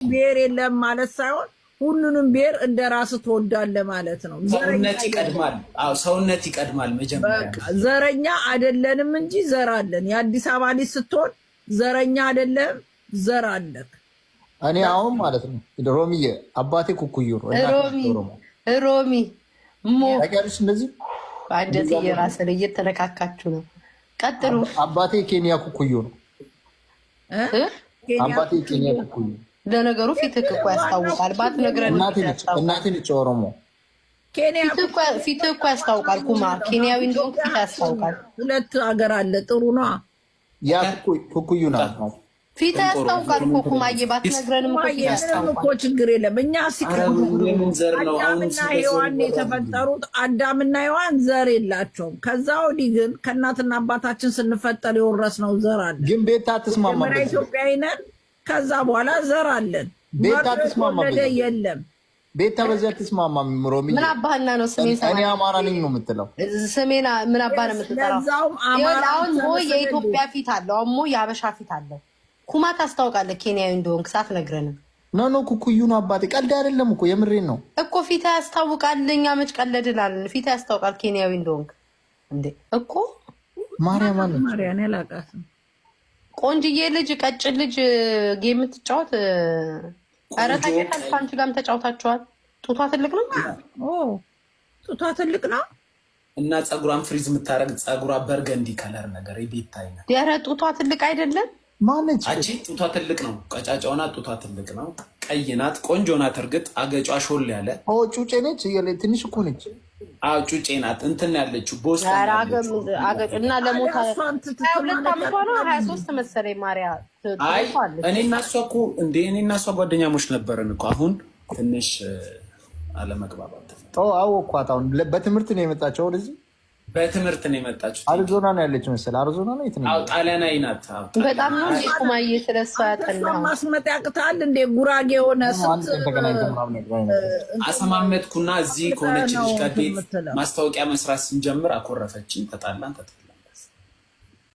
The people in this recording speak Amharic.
ብሔር የለም ማለት ሳይሆን ሁሉንም ብሔር እንደራስ ትወዳለህ ማለት ነው። ሰውነት ይቀድማል። አዎ ሰውነት ይቀድማል። መጀመሪያ ዘረኛ አይደለንም እንጂ ዘር አለን። የአዲስ አበባ ልጅ ስትሆን ዘረኛ አይደለም፣ ዘር አለክ። እኔ አሁን ማለት ነው ሮሚዬ አባቴ ኩኩዩ ነው። ሮሚ ሞ ታውቂያለሽ እንደዚህ አንጀት እየራሰን እየተነካካችሁ ነው። ቀጥሉ። አባቴ ኬንያ ኩኩዩ ነው። አባቴ ኬንያ ኩኩዩ። ለነገሩ ፊትህ እኮ ያስታውቃል። ባትነግረን እናቴ ነች ኦሮሞ። ፊትህ እኮ ያስታውቃል። ኩማ ኬንያዊ እንደሆንክ ፊትህ ያስታውቃል። ሁለት ሀገር አለ። ጥሩ ነው። ያ ኩኩዩ ናት። ፊትህ ያስታውቃል እኮ ኩማዬ። ባትነግረንም እኮ ፊትህ ያስታውቃል እኮ ችግር የለም። እኛ አዳምና ሔዋን የተፈጠሩት አዳምና ሔዋን ዘር የላቸውም። ከዛ ወዲህ ግን ከእናትና አባታችን ስንፈጠር የወረስነው ዘር አለ። ግን ቤታ አትስማማ። ኢትዮጵያዊ ነን። ከዛ በኋላ ዘር አለን። ቤታ አትስማማ። የለም ቤታ በዚያ አትስማማ። ሮሚ ምን አባህና ነው ስሜን እኔ አማራ ነኝ ነው የምትለው። ስሜና ምን አባህ ነው የምትጠራው? አሁን ሞ የኢትዮጵያ ፊት አለው። አሁን ሞ የአበሻ ፊት አለው። ኩማ ታስታውቃለህ ኬንያዊ እንደሆንክ ሳትነግረንም። ኖ ኩኩዩ ነው አባቴ። ቀልድ አይደለም እኮ የምሬን ነው እኮ። ፊትህ ያስታውቃል። እኛ መች ቀለድላለን? ፊትህ ያስታውቃል ኬንያዊ እንደሆንክ እንዴ እኮ። ማርያም አለ ማርያም ያላቃተም ቆንጅዬ ልጅ ቀጭን ልጅ ጌም የምትጫወት ኧረ ታውቂያለሽ። አንቺ ጋርም ተጫውታችኋል። ጡቷ ትልቅ ነው። ጡቷ ትልቅ ነው እና ፀጉሯን ፍሪዝ የምታረግ ፀጉሯ በርገንዲ ከለር ነገር የቤት አይነት። ኧረ ጡቷ ትልቅ አይደለም። ማነች? አቺ ጡቷ ትልቅ ነው። ቀጫጫውና ጡቷ ትልቅ ነው። ቀይ ናት። ቆንጆ ናት። እርግጥ አገጯ ሾል ያለ ጩጬ ነች። ትንሽ እኮ ነች። አዎ ጩጬ ናት። እንትን ያለችው ቦስ አገጭና ለሞታ 22 ዓመቷ ነው። 23 መሰለኝ ማርያ። አይ እኔና እሷ እኮ እኔና እሷ ጓደኛሞች ነበርን እኮ። አሁን ትንሽ አለመግባባት ተፈጠረ። አወኳት። አሁን በትምህርት ነው የመጣችው ወደዚህ። በትምህርት ነው የመጣችው። አሪዞና ነው ያለች መሰለህ። አሪዞና ነው የት ነው? አዎ ጣሊያናዊ ናት። በጣም ነው እንዴ ኩማዬ ስለሷ ያጠናው። ማስመጥ ያቅታል እንዴ? ጉራጌ የሆነ አሰማመጥኩና እዚህ ከሆነች ልጅ ጋር ማስታወቂያ መስራት ስንጀምር አኮረፈችኝ። ተጣላን።